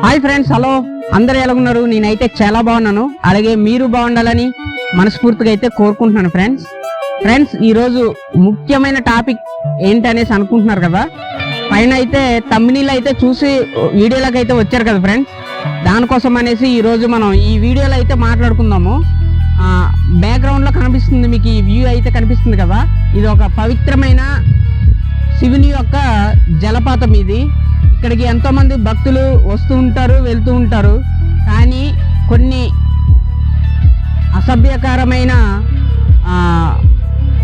Hi friends, hello, అందరు ఎలా ఉన్నారు? నేనైతే చాలా బాగున్నాను. అలాగే మీరు బాగుండాలని మనస్ఫూర్తిగా అయితే కోరుకుంటున్నాను. ఫ్రెండ్స్ ఈరోజు ముఖ్యమైన టాపిక్ ఏంటనేసి అనుకుంటున్నారు కదా. పైన అయితే తమ్మినీళ్ళు అయితే చూసి వీడియోలోకి అయితే వచ్చారు కదా ఫ్రెండ్స్. దానికోసం అనేసి ఈరోజు మనం ఈ వీడియోలో అయితే మాట్లాడుకుందాము. బ్యాక్గ్రౌండ్ లో కనిపిస్తుంది మీకు ఈ వ్యూ అయితే కనిపిస్తుంది కదా. ఇది ఒక పవిత్రమైన శివుని యొక్క జలపాతం. ఇక్కడికి ఎంతో మంది భక్తులు వస్తూ ఉంటారు, వెళ్తూ ఉంటారు. కానీ కొన్ని అసభ్యకరమైన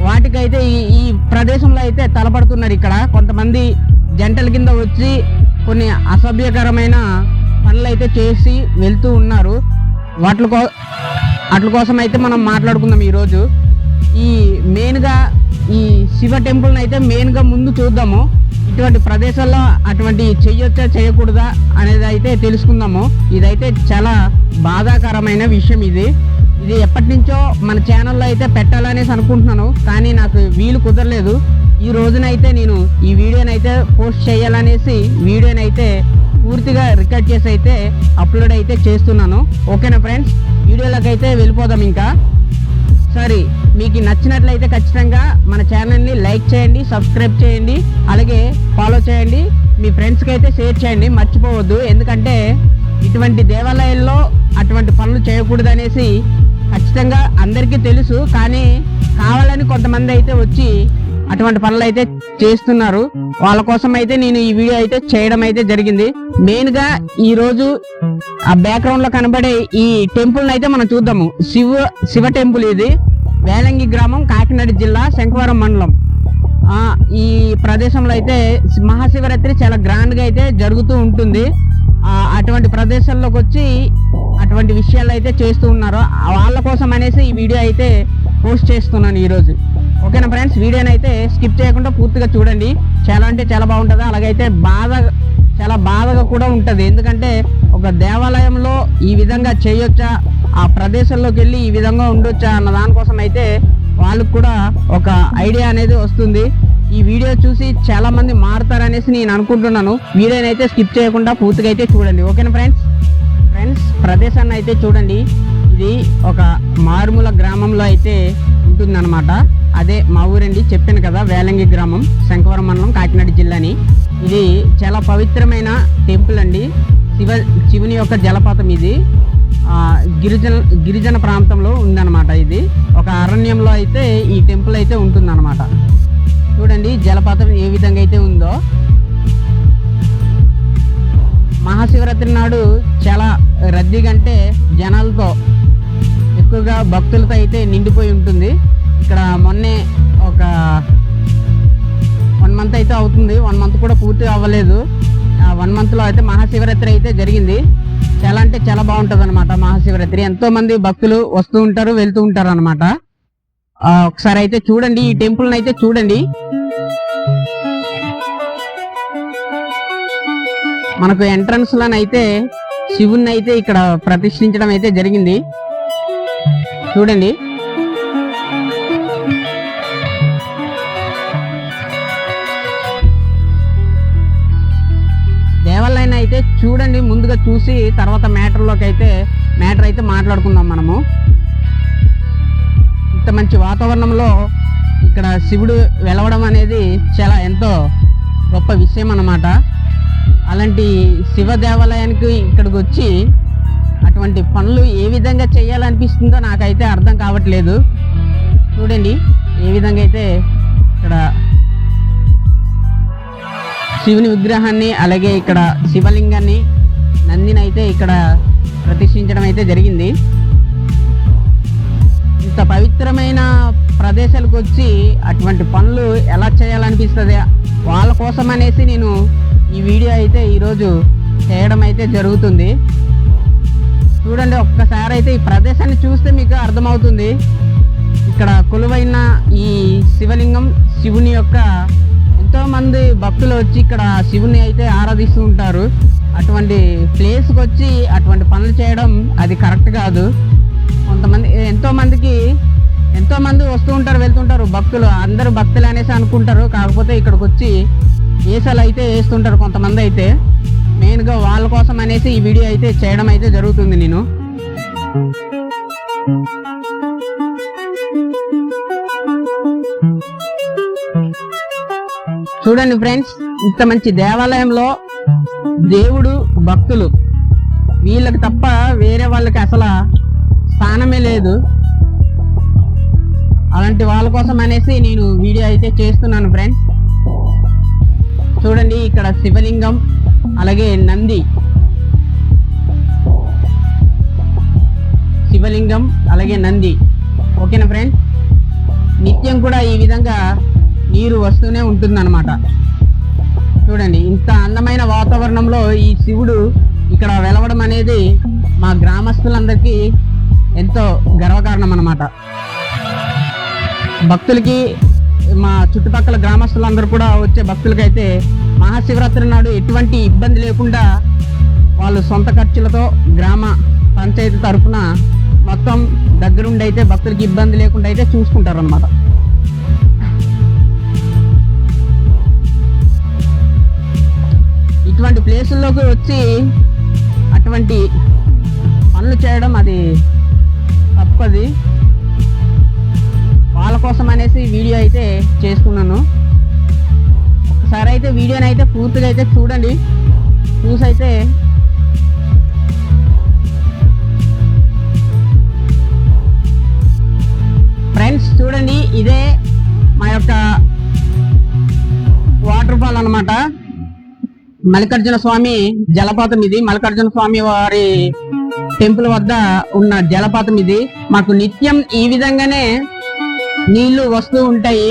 వాటికైతే ఈ ప్రదేశంలో అయితే తలపడుతున్నారు. ఇక్కడ కొంతమంది జంటల కింద వచ్చి కొన్ని అసభ్యకరమైన పనులు అయితే చేసి వెళ్తూ ఉన్నారు. వాటి కోసం అయితే మనం మాట్లాడుకుందాం ఈరోజు. ఈ మెయిన్గా ఈ శివ టెంపుల్ని అయితే మెయిన్గా ముందు చూద్దాము. ఇటువంటి ప్రదేశాల్లో అటువంటి చెయ్యొచ్చా చేయకూడదా అనేది అయితే తెలుసుకుందాము. ఇదైతే చాలా బాధాకరమైన విషయం. ఇది ఎప్పటి నుంచో మన ఛానల్లో అయితే పెట్టాలనేసి అనుకుంటున్నాను, కానీ నాకు వీలు కుదరలేదు. ఈ రోజునైతే నేను ఈ వీడియోనైతే పోస్ట్ చేయాలనేసి వీడియోనైతే పూర్తిగా రికార్డ్ చేసి అయితే అప్లోడ్ అయితే చేస్తున్నాను. ఓకేనా ఫ్రెండ్స్, వీడియోలోకి అయితే వెళ్ళిపోదాం. ఇంకా సరే, మీకు నచ్చినట్లయితే ఖచ్చితంగా మన ఛానల్ని లైక్ చేయండి, సబ్స్క్రైబ్ చేయండి, అలాగే ఫాలో చేయండి. మీ ఫ్రెండ్స్కి అయితే షేర్ చేయండి, మర్చిపోవద్దు. ఎందుకంటే ఇటువంటి దేవాలయాల్లో అటువంటి పనులు చేయకూడదు అనేసి ఖచ్చితంగా అందరికీ తెలుసు, కానీ కావాలని కొంతమంది అయితే వచ్చి అటువంటి పనులు అయితే చేస్తున్నారు. వాళ్ళ కోసం అయితే నేను ఈ వీడియో అయితే చేయడం అయితే జరిగింది. మెయిన్గా ఈరోజు ఆ బ్యాక్గ్రౌండ్ లో కనబడే ఈ టెంపుల్ అయితే మనం చూద్దాము. శివ టెంపుల్. ఇది వేలంగి గ్రామం, కాకినాడ జిల్లా, శంఖవరం మండలం. ఈ ప్రదేశంలో అయితే మహాశివరాత్రి చాలా గ్రాండ్ గా అయితే జరుగుతూ ఉంటుంది. అటువంటి ప్రదేశాల్లోకి వచ్చి అటువంటి విషయాలు అయితే చేస్తూ ఉన్నారు. వాళ్ళ కోసం అనేసి ఈ వీడియో అయితే పోస్ట్ చేస్తున్నాను ఈరోజు. ఓకేనా ఫ్రెండ్స్, వీడియోని అయితే స్కిప్ చేయకుండా పూర్తిగా చూడండి. చాలా అంటే చాలా బాగుంటుంది. అలాగైతే చాలా బాధగా కూడా ఉంటుంది. ఎందుకంటే ఒక దేవాలయంలో ఈ విధంగా చేయొచ్చా, ఆ ప్రదేశంలోకి వెళ్ళి ఈ విధంగా ఉండొచ్చా అన్న దానికోసం అయితే వాళ్ళకు కూడా ఒక ఐడియా అనేది వస్తుంది. ఈ వీడియో చూసి చాలా మంది మారుతారనేసి నేను అనుకుంటున్నాను. వీడియోని అయితే స్కిప్ చేయకుండా పూర్తిగా అయితే చూడండి. ఓకేనా ఫ్రెండ్స్ ప్రదేశాన్ని అయితే చూడండి. ఇది ఒక మారుమూల గ్రామంలో అయితే ఉంటుందన్నమాట. అదే మా ఊరండి, చెప్పాను కదా, వేలంగి గ్రామం, శంఖవరం మండలం, కాకినాడ జిల్లాని. ఇది చాలా పవిత్రమైన టెంపుల్ అండి. శివుని యొక్క జలపాతం. ఇది గిరిజన ప్రాంతంలో ఉందన్నమాట. ఇది ఒక అరణ్యంలో అయితే ఈ టెంపుల్ అయితే ఉంటుందన్నమాట. చూడండి జలపాతం ఏ విధంగా అయితే ఉందో. మహాశివరాత్రి నాడు చాలా రద్దీగా, అంటే జనాలతో ఎక్కువగా భక్తులతో అయితే నిండిపోయి ఉంటుంది. ఇక్కడ మొన్నే ఒక 1 మంత్ అయితే అవుతుంది. 1 మంత్ కూడా పూర్తి అవ్వలేదు. 1 మంత్లో అయితే మహాశివరాత్రి అయితే జరిగింది. చాలా అంటే చాలా బాగుంటుంది అనమాట మహాశివరాత్రి. ఎంతో మంది భక్తులు వస్తూ ఉంటారు, వెళ్తూ ఉంటారు అనమాట. ఒకసారి అయితే చూడండి, ఈ టెంపుల్ని అయితే చూడండి. మనకు ఎంట్రన్స్ లోనైతే శివుని అయితే ఇక్కడ ప్రతిష్ఠించడం అయితే జరిగింది. చూడండి. దేవాలయాన్ని అయితే చూడండి. ముందుగా చూసి తర్వాత మ్యాటర్ అయితే మాట్లాడుకుందాం మనము. ఇంత మంచి వాతావరణంలో ఇక్కడ శివుడు వెలవడం అనేది చాలా ఎంతో గొప్ప విషయం అన్నమాట. అలాంటి శివ దేవాలయానికి ఇక్కడికి వచ్చి అటువంటి పనులు ఏ విధంగా చేయాలనిపిస్తుందో నాకైతే అర్థం కావట్లేదు. చూడండి ఏ విధంగా అయితే ఇక్కడ శివుని విగ్రహాన్ని, అలాగే ఇక్కడ శివలింగాన్ని, నందిని అయితే ఇక్కడ ప్రతిష్ఠించడం అయితే జరిగింది. ఇంత పవిత్రమైన ప్రదేశాలకు వచ్చి అటువంటి పనులు ఎలా చేయాలనిపిస్తుంది, వాళ్ళ కోసం అనేసి నేను ఈ వీడియో అయితే ఈరోజు చేయడం అయితే జరుగుతుంది. చూడండి ఒక్కసారి అయితే ఈ ప్రదేశాన్ని చూస్తే మీకు అర్థమవుతుంది. ఇక్కడ కొలువైన ఈ శివలింగం, శివుని యొక్క ఎంతో మంది భక్తులు వచ్చి ఇక్కడ శివుని అయితే ఆరాధిస్తూ ఉంటారు. అటువంటి ప్లేస్కి వచ్చి అటువంటి పనులు చేయడం అది కరెక్ట్ కాదు. ఎంతో మంది వస్తూ ఉంటారు, వెళ్తుంటారు భక్తులు. అందరూ భక్తులు అనేసి అనుకుంటారు. కాకపోతే ఇక్కడికి వచ్చి వేసాలు అయితే వేస్తుంటారు కొంతమంది అయితే. మెయిన్గా వాళ్ళ కోసం అనేసి ఈ వీడియో అయితే చేయడం అయితే జరుగుతుంది. నేను చూడండి ఫ్రెండ్స్, ఇంత మంచి దేవాలయంలో దేవుడు, భక్తులు వీళ్ళకి తప్ప వేరే వాళ్ళకి అసలు స్థానమే లేదు. అలాంటి వాళ్ళ కోసం అనేసి నేను వీడియో అయితే చేస్తున్నాను ఫ్రెండ్స్. చూడండి, ఇక్కడ శివలింగం, అలాగే నంది, శివలింగం అలాగే నంది. ఓకేనా ఫ్రెండ్స్, నిత్యం కూడా ఈ విధంగా నీరు వస్తూనే ఉంటుందన్నమాట. చూడండి, ఇంత అందమైన వాతావరణంలో ఈ శివుడు ఇక్కడ వెలవడం అనేది మా గ్రామస్తులందరికీ ఎంతో గర్వకారణం అన్నమాట. భక్తులకి, మా చుట్టుపక్కల గ్రామస్తులందరూ కూడా వచ్చే భక్తులకైతే మహాశివరాత్రి నాడు ఎటువంటి ఇబ్బంది లేకుండా వాళ్ళు సొంత ఖర్చులతో గ్రామ పంచాయతీ తరఫున మొత్తం దగ్గరుండి అయితే భక్తులకి ఇబ్బంది లేకుండా అయితే చూసుకుంటారు అన్నమాట. ఇటువంటి ప్లేసుల్లోకి వచ్చి అటువంటి పనులు చేయడం అది తప్పది. వాళ్ళ కోసం అనేసి వీడియో అయితే చేస్తున్నాను. ఒకసారి అయితే వీడియోని అయితే పూర్తిగా అయితే చూడండి. చూసి అయితే ఫ్రెండ్స్ చూడండి, ఇదే మా యొక్క వాటర్ ఫాల్ అన్నమాట. మల్లికార్జున స్వామి జలపాతం ఇది. మల్లికార్జున స్వామి వారి టెంపుల్ వద్ద ఉన్న జలపాతం ఇది. మాకు నిత్యం ఈ విధంగానే నీళ్లు వస్తూ ఉంటాయి.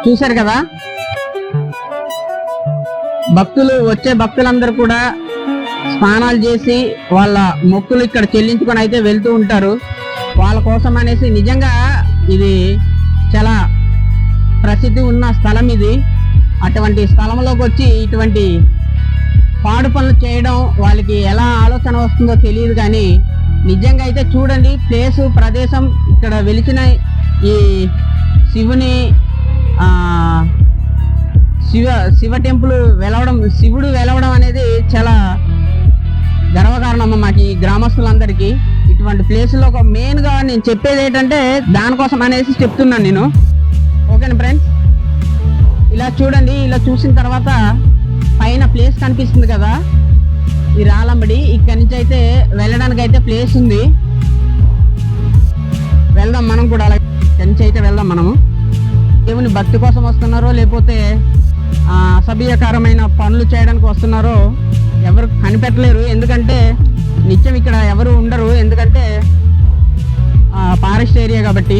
చూశారు కదా, భక్తులు వచ్చే భక్తులందరూ కూడా స్నానాలు చేసి వాళ్ళ మొక్కులు ఇక్కడ చెల్లించుకొని అయితే వెళ్తూ ఉంటారు. వాళ్ళ కోసం అనేసి నిజంగా ఇది చాలా ప్రసిద్ధి ఉన్న స్థలం ఇది. అటువంటి స్థలంలోకి వచ్చి ఇటువంటి పాడు పనులు చేయడం వాళ్ళకి ఎలా ఆలోచన వస్తుందో తెలియదు. కానీ నిజంగా అయితే చూడండి, ప్లేసు, ప్రదేశం, ఇక్కడ వెలిచిన ఈ శివుని శివ టెంపుల్ వెలవడం, శివుడు వెలవడం అనేది చాలా గర్వకారణం మాకు ఈ గ్రామస్తులందరికీ. ఇటువంటి ప్లేసులో ఒక మెయిన్గా నేను చెప్పేది ఏంటంటే దానికోసం అనేసి చెప్తున్నాను నేను. ఓకేనా ఫ్రెండ్స్, ఇలా చూడండి. ఇలా చూసిన తర్వాత పైన ప్లేస్ కనిపిస్తుంది కదా, ఈ రాలంబడి. ఇక్కడి నుంచి అయితే వెళ్ళడానికి అయితే ప్లేస్ ఉంది. వెళ్దాం మనం కూడా. అలా ఇక్కడి నుంచి అయితే వెళ్దాం మనము. దేవుని భక్తి కోసం వస్తున్నారో లేకపోతే అసభ్యకరమైన పనులు చేయడానికి వస్తున్నారో ఎవరు కనిపెట్టలేరు. ఎందుకంటే నిత్యం ఇక్కడ ఎవరు ఉండరు, ఎందుకంటే ఫారెస్ట్ ఏరియా కాబట్టి.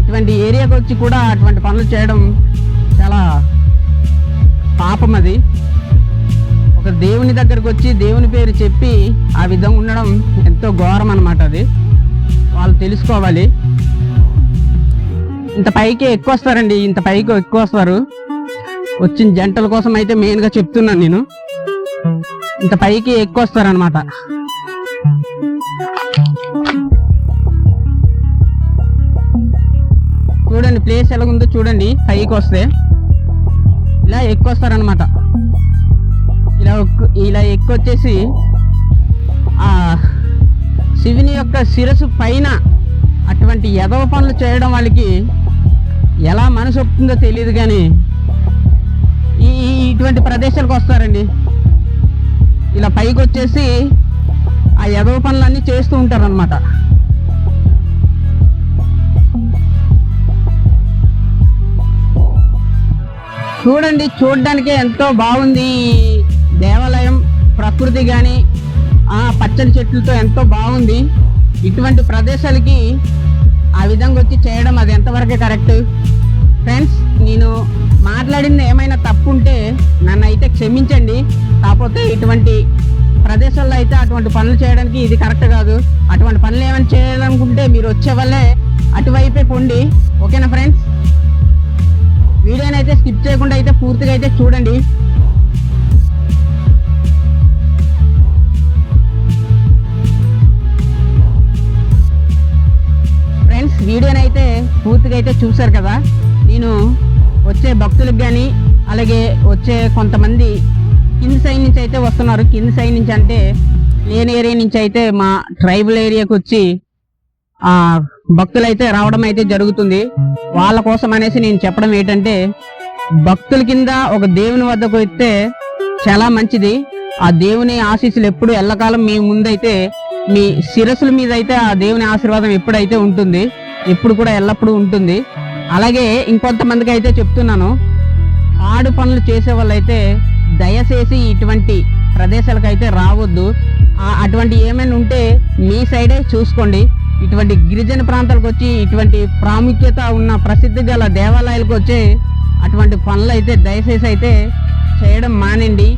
ఇటువంటి ఏరియాకి వచ్చి కూడా అటువంటి పనులు చేయడం చాలా పాపం. అది ఒక దేవుని దగ్గరకు వచ్చి దేవుని పేరు చెప్పి ఆ విధంగా ఉండడం ఎంతో ఘోరం అన్నమాట. అది వాళ్ళు తెలుసుకోవాలి. ఇంత పైకి ఎక్కువ వస్తారండి, ఇంత పైకి ఎక్కువ వస్తారు. వచ్చిన జంటల కోసం అయితే మెయిన్గా చెప్తున్నాను నేను. ఇంత పైకి ఎక్కువ వస్తారనమాట. చూడండి ప్లేస్ ఎలా ఉందో చూడండి. పైకి వస్తే ఇలా ఎక్కువ వస్తారనమాట. ఇలా ఎక్కువ వచ్చేసి ఆ శివుని యొక్క శిరస్సు పైన అటువంటి ఎదవ పనులు చేయడం వాళ్ళకి ఎలా మనసు ఒప్పుతుందో తెలియదు. కానీ ఇటువంటి ప్రదేశాలకు వస్తారండి. ఇలా పైకి వచ్చేసి ఆ ఎదవ పనులన్నీ చేస్తూ ఉంటారు అన్నమాట. చూడండి, చూడడానికి ఎంతో బాగుంది ఈ దేవాలయం. ప్రకృతి కానీ ఆ పచ్చని చెట్లతో ఎంతో బాగుంది. ఇటువంటి ప్రదేశాలకి ఆ విధంగా వచ్చి చేయడం అది ఎంతవరకే కరెక్ట్? ఫ్రెండ్స్, నేను మాట్లాడింది ఏమైనా తప్పు ఉంటే నన్ను అయితే క్షమించండి. కాకపోతే ఇటువంటి ప్రదేశాల్లో అయితే అటువంటి పనులు చేయడానికి ఇది కరెక్ట్ కాదు. అటువంటి పనులు ఏమైనా చేయాలనుకుంటే మీరు వచ్చే వల్లే అటువైపే పొండి. ఓకేనా ఫ్రెండ్స్, వీడియోని అయితే స్కిప్ చేయకుండా అయితే పూర్తిగా అయితే చూడండి. ఫ్రెండ్స్, వీడియోని అయితే పూర్తిగా అయితే చూశారు కదా. నేను వచ్చే భక్తులకు కానీ అలాగే వచ్చే కొంతమంది కింది సైడ్ నుంచి అయితే వస్తున్నారు. కింది సైడ్ నుంచి అంటే లేని ఏరియా నుంచి అయితే మా ట్రైబల్ ఏరియాకి వచ్చి భక్తులు అయితే రావడం అయితే జరుగుతుంది. వాళ్ళ కోసం అనేసి నేను చెప్పడం ఏంటంటే, భక్తుల కింద ఒక దేవుని వద్దకు వస్తే చాలా మంచిది. ఆ దేవుని ఆశీస్సులు ఎప్పుడు ఎల్లకాలం మీ ముందైతే మీ శిరస్సుల మీద అయితే ఆ దేవుని ఆశీర్వాదం ఎప్పుడైతే ఉంటుంది, ఎప్పుడు కూడా ఎల్లప్పుడూ ఉంటుంది. అలాగే ఇంకొంతమందికి అయితే చెప్తున్నాను, ఆడు పనులు చేసే వాళ్ళైతే దయచేసి ఇటువంటి ప్రదేశాలకైతే రావద్దు. అటువంటి ఏమైనా ఉంటే మీ సైడే చూసుకోండి. ఇటువంటి గిరిజన ప్రాంతాలకు వచ్చి ఇటువంటి ప్రాముఖ్యత ఉన్న ప్రసిద్ధి గల దేవాలయాలకు వచ్చే అటువంటి పనులు అయితే దయచేసి అయితే చేయడం మానండి.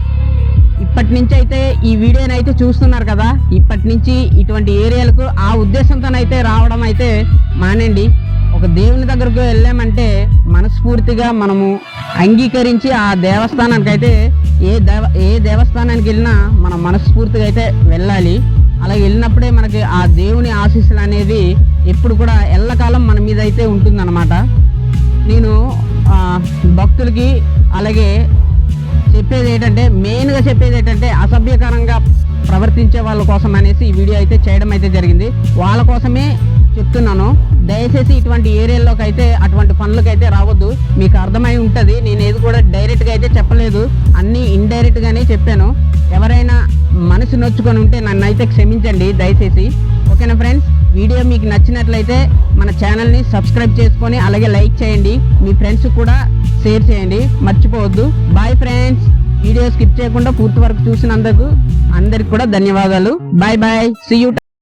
ఇప్పటి నుంచి అయితే ఈ వీడియోని అయితే చూస్తున్నారు కదా, ఇప్పటి నుంచి ఇటువంటి ఏరియాలకు ఆ ఉద్దేశంతోనైతే రావడం అయితే మానండి. ఒక దేవుని దగ్గరకు వెళ్ళామంటే మనస్ఫూర్తిగా మనము అంగీకరించి ఆ దేవస్థానానికి అయితే ఏ దేవస్థానానికి వెళ్ళినా మనం మనస్ఫూర్తిగా అయితే వెళ్ళాలి. అలా వెళ్ళినప్పుడే మనకి ఆ దేవుని ఆశీస్సులు అనేది ఎప్పుడు కూడా ఎల్లకాలం మన మీద అయితే ఉంటుందన్నమాట. నేను భక్తులకి అలాగే చెప్పేది ఏంటంటే, మెయిన్గా చెప్పేది ఏంటంటే, అసభ్యకరంగా ప్రవర్తించే వాళ్ళ కోసం అనేసి ఈ వీడియో అయితే చేయడం అయితే జరిగింది. వాళ్ళ కోసమే చెప్తున్నాను. దయచేసి ఇటువంటి ఏరియాల్లోకి అయితే అటువంటి పనులకు అయితే రావద్దు. మీకు అర్థమై ఉంటుంది, నేను ఏది కూడా డైరెక్ట్గా అయితే చెప్పలేదు, అన్నీ ఇండైరెక్ట్గానే చెప్పాను. ఎవరైనా మనసు నొచ్చుకొని ఉంటే నన్ను అయితే క్షమించండి దయచేసి. ఓకేనా ఫ్రెండ్స్, వీడియో మీకు నచ్చినట్లయితే మన ఛానల్ని సబ్స్క్రైబ్ చేసుకొని అలాగే లైక్ చేయండి, మీ ఫ్రెండ్స్ కూడా షేర్ చేయండి, మర్చిపోవద్దు. బాయ్ ఫ్రెండ్స్, వీడియో స్కిప్ చేయకుండా పూర్తి వరకు చూసినందుకు అందరికి కూడా ధన్యవాదాలు. Bye bye, see you.